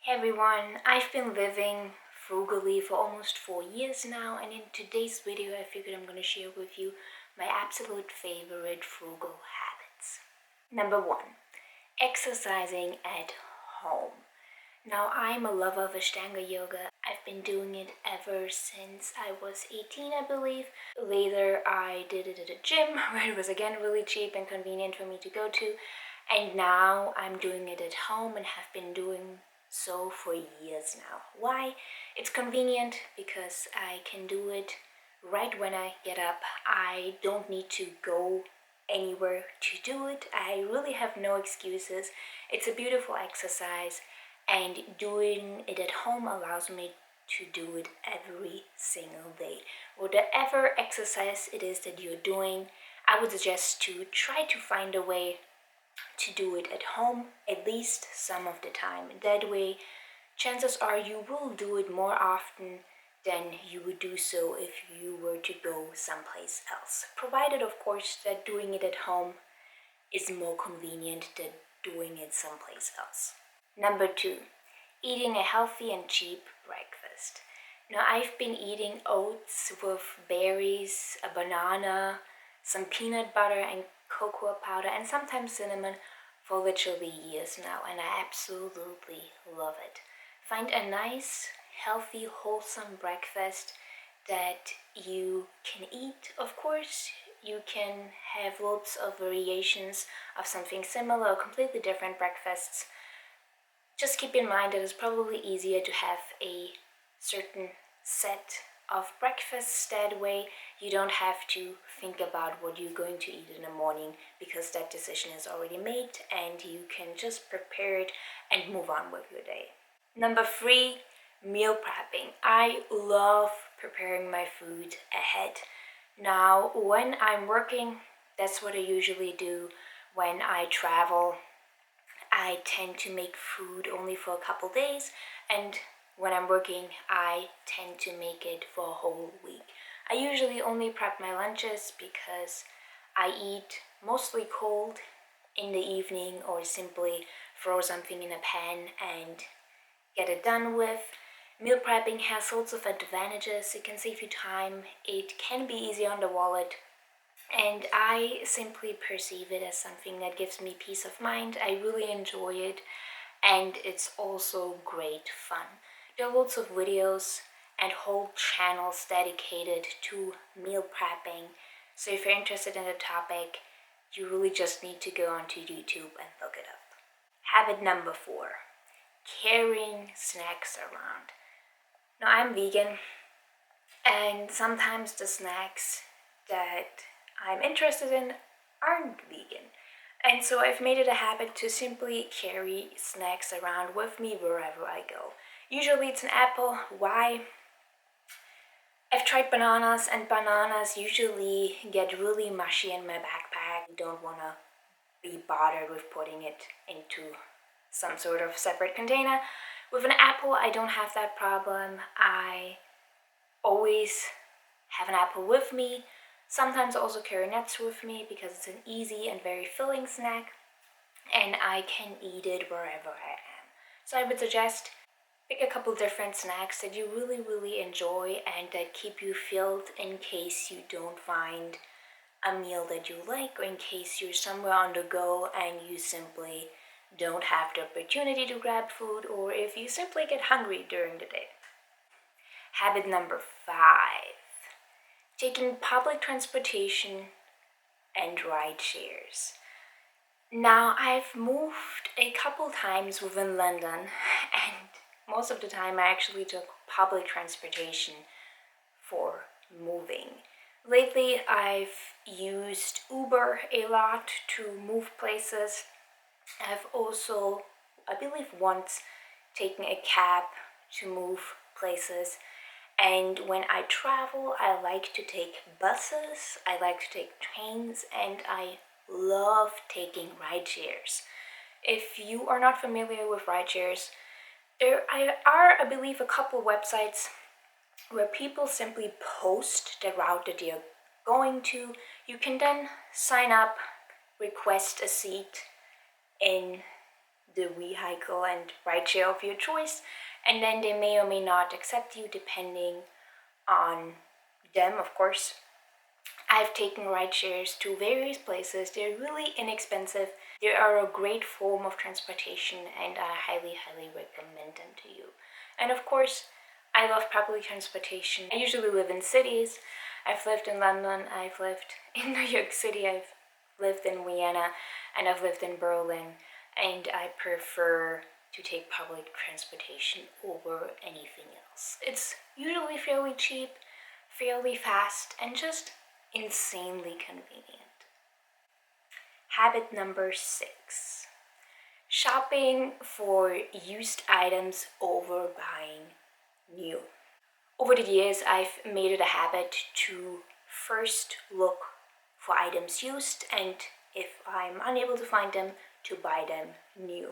Hey everyone, I've been living frugally for almost 4 years now, and in today's video I figured I'm going to share with you my absolute favorite frugal habits. Number 1, exercising at home. Now, I'm a lover of Ashtanga yoga. I've been doing it ever since I was 18, I believe. Later, I did it at a gym where it was again really cheap and convenient for me to go to. And now I'm doing it at home and have been doing so for years now. Why? It's convenient because I can do it right when I get up. I don't need to go anywhere to do it. I really have no excuses. It's a beautiful exercise, and doing it at home allows me to do it every single day. Whatever exercise it is that you're doing, I would suggest to try to find a way to do it at home at least some of the time. That way, chances are you will do it more often than you would do so if you were to go someplace else. Provided, of course, that doing it at home is more convenient than doing it someplace else. Number 2, eating a healthy and cheap breakfast. Now, I've been eating oats with berries, a banana, some peanut butter and cocoa powder, and sometimes cinnamon for literally years now, and I absolutely love it. Find a nice, healthy, wholesome breakfast that you can eat. Of course, you can have lots of variations of something similar or completely different breakfasts. Just keep in mind that it's probably easier to have a certain set of breakfasts. That way you don't have to think about what you're going to eat in the morning, because that decision is already made and you can just prepare it and move on with your day. Number 3, meal prepping. I love preparing my food ahead. Now, when I'm working, that's what I usually do. When I travel, I tend to make food only for a couple days, and when I'm working, I tend to make it for a whole week. I usually only prep my lunches because I eat mostly cold in the evening, or simply throw something in a pan and get it done with. Meal prepping has lots of advantages. It can save you time, it can be easy on the wallet, and I simply perceive it as something that gives me peace of mind. I really enjoy it, and it's also great fun. There are lots of videos and whole channels dedicated to meal prepping, so if you're interested in the topic, you really just need to go onto YouTube and look it up. Habit number 4, carrying snacks around. Now, I'm vegan, and sometimes the snacks that I'm interested in aren't vegan. And so I've made it a habit to simply carry snacks around with me wherever I go. Usually it's an apple. Why? I've tried bananas, and bananas usually get really mushy in my backpack. I don't want to be bothered with putting it into some sort of separate container. With an apple, I don't have that problem. I always have an apple with me. Sometimes I also carry nuts with me because it's an easy and very filling snack, and I can eat it wherever I am. So I would suggest pick a couple different snacks that you really enjoy and that keep you filled in case you don't find a meal that you like, or in case you're somewhere on the go and you simply don't have the opportunity to grab food, or if you simply get hungry during the day. Habit number 5, taking public transportation and ride shares. Now, I've moved a couple times within London, and most of the time I actually took public transportation for moving. Lately, I've used Uber a lot to move places. I've also, I believe once, taken a cab to move places. And when I travel, I like to take buses, I like to take trains, and I love taking ride shares. If you are not familiar with ride shares, there are, I believe, a couple websites where people simply post the route that they're going to. You can then sign up, request a seat in the vehicle and rideshare of your choice, and then they may or may not accept you depending on them, of course. I've taken ride shares to various places. They're really inexpensive. They are a great form of transportation, and I highly, highly recommend them to you. And of course, I love public transportation. I usually live in cities. I've lived in London, I've lived in New York City, I've lived in Vienna, and I've lived in Berlin. And I prefer to take public transportation over anything else. It's usually fairly cheap, fairly fast, and just insanely convenient. Habit number 6. Shopping for used items over buying new. Over the years, I've made it a habit to first look for items used, and if I'm unable to find them, to buy them new.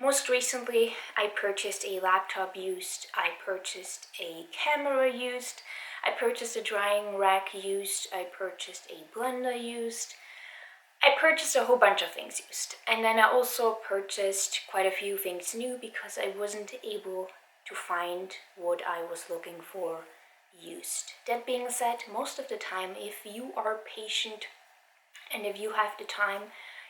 Most recently, I purchased a laptop used, I purchased a camera used, I purchased a drying rack used, I purchased a blender used, I purchased a whole bunch of things used. And then I also purchased quite a few things new because I wasn't able to find what I was looking for used. That being said, most of the time, if you are patient and if you have the time,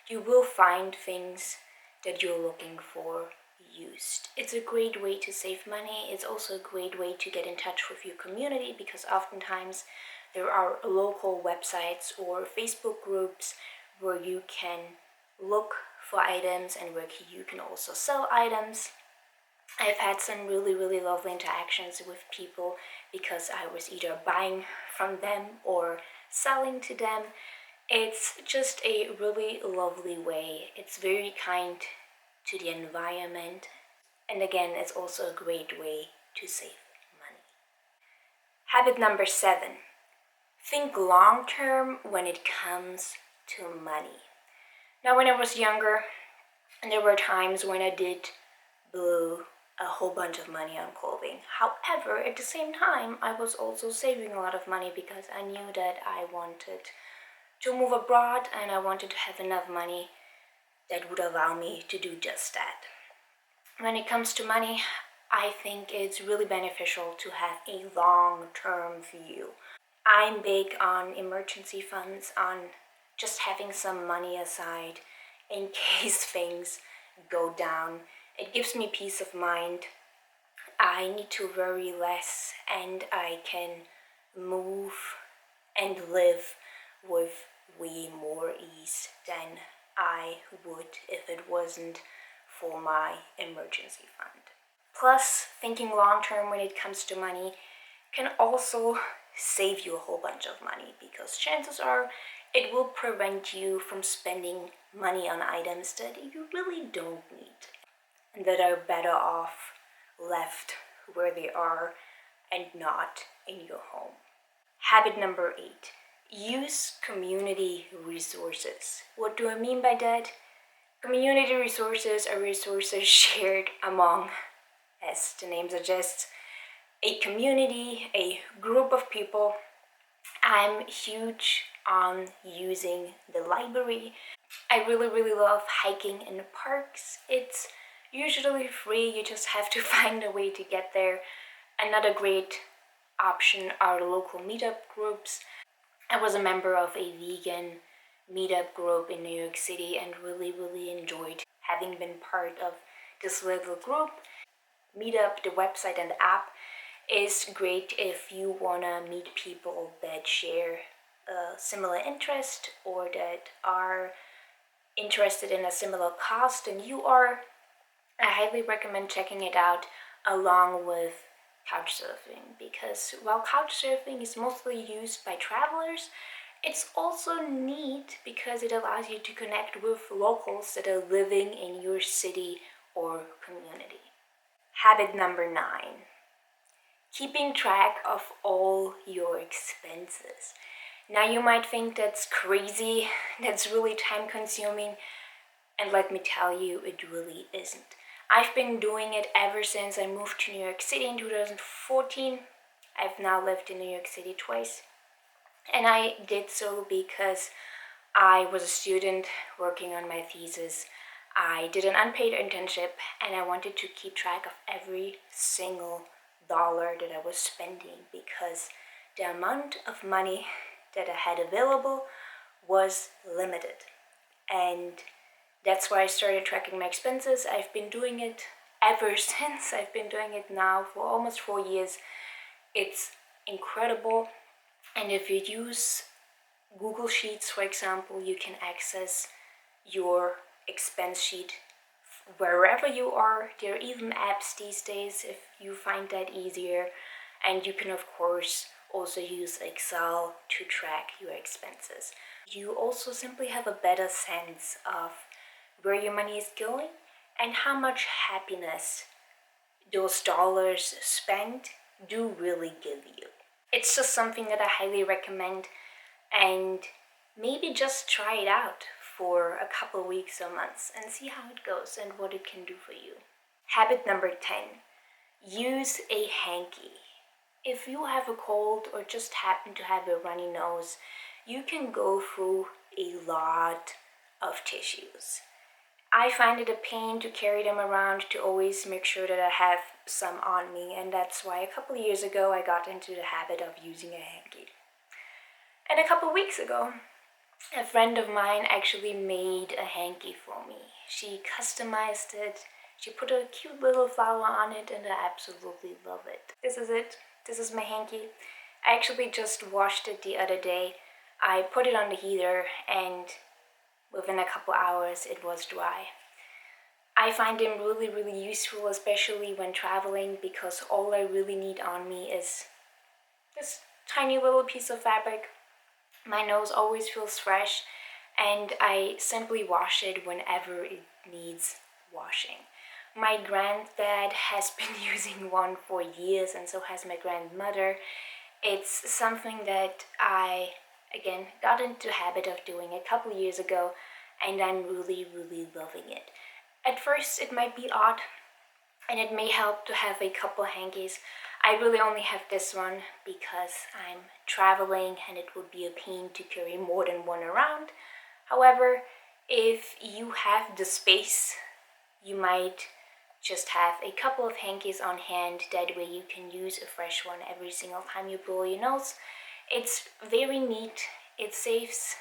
you will find things that you're looking for used. It's a great way to save money. It's also a great way to get in touch with your community because oftentimes there are local websites or Facebook groups where you can look for items and where you can also sell items. I've had some really, really lovely interactions with people because I was either buying from them or selling to them. It's just a really lovely way. It's very kind to the environment. And again, it's also a great way to save money. Habit number 7. Think long term when it comes to money. Now, when I was younger, there were times when I did blow a whole bunch of money on clothing. However, at the same time, I was also saving a lot of money because I knew that I wanted to move abroad and I wanted to have enough money that would allow me to do just that. When it comes to money, I think it's really beneficial to have a long-term view. I'm big on emergency funds, on just having some money aside in case things go down. It gives me peace of mind. I need to worry less and I can move and live with way more ease than I would if it wasn't for my emergency fund. Plus, thinking long term when it comes to money can also save you a whole bunch of money because chances are it will prevent you from spending money on items that you really don't need and that are better off left where they are and not in your home. Habit number 8. Use community resources. What do I mean by that? Community resources are resources shared among, as the name suggests, a community, a group of people. I'm huge on using the library. I really, really love hiking in the parks. It's usually free, you just have to find a way to get there. Another great option are local meetup groups. I was a member of a vegan meetup group in New York City and really, really enjoyed having been part of this little group. Meetup, the website and the app, is great if you wanna meet people that share a similar interest or that are interested in a similar cause than you are. I highly recommend checking it out along with couchsurfing because while couchsurfing is mostly used by travelers, it's also neat because it allows you to connect with locals that are living in your city or community. Habit number 9. Keeping track of all your expenses. Now you might think that's crazy, that's really time consuming, and let me tell you, it really isn't. I've been doing it ever since I moved to New York City in 2014. I've now lived in New York City twice. And I did so because I was a student working on my thesis. I did an unpaid internship and I wanted to keep track of every single dollar that I was spending because the amount of money that I had available was limited. And that's why I started tracking my expenses. I've been doing it ever since. I've been doing it now for almost 4 years. It's incredible. And if you use Google Sheets, for example, you can access your expense sheet wherever you are. There are even apps these days if you find that easier. And you can, of course, also use Excel to track your expenses. You also simply have a better sense of where your money is going and how much happiness those dollars spent do really give you. It's just something that I highly recommend, and maybe just try it out for a couple of weeks or months and see how it goes and what it can do for you. Habit number 10, use a hanky. If you have a cold or just happen to have a runny nose, you can go through a lot of tissues. I find it a pain to carry them around, to always make sure that I have some on me, and that's why a couple of years ago I got into the habit of using a hanky. And a couple of weeks ago, a friend of mine actually made a hanky for me. She customized it, she put a cute little flower on it, and I absolutely love it. This is it. This is my hanky. I actually just washed it the other day. I put it on the heater and within a couple hours it was dry. I find them really, really useful, especially when traveling, because all I really need on me is this tiny little piece of fabric. My nose always feels fresh, and I simply wash it whenever it needs washing. My granddad has been using one for years, and so has my grandmother. It's something that I, again, got into the habit of doing a couple years ago, and I'm really, really loving it. At first, it might be odd, and it may help to have a couple hankies. I really only have this one because I'm traveling and it would be a pain to carry more than one around. However, if you have the space, you might just have a couple of hankies on hand. That way you can use a fresh one every single time you blow your nose. It's very neat. It saves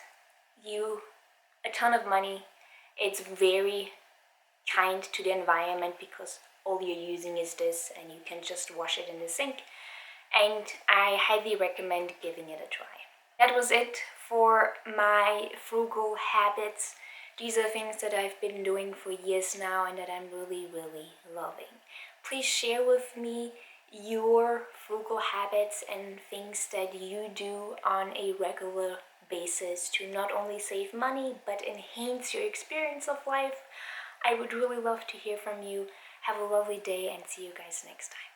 you a ton of money. It's very kind to the environment because all you're using is this and you can just wash it in the sink, and I highly recommend giving it a try. That was it for my frugal habits. These are things that I've been doing for years now and that I'm really, really loving. Please share with me your frugal habits and things that you do on a regular basis to not only save money but enhance your experience of life. I would really love to hear from you. Have a lovely day and see you guys next time.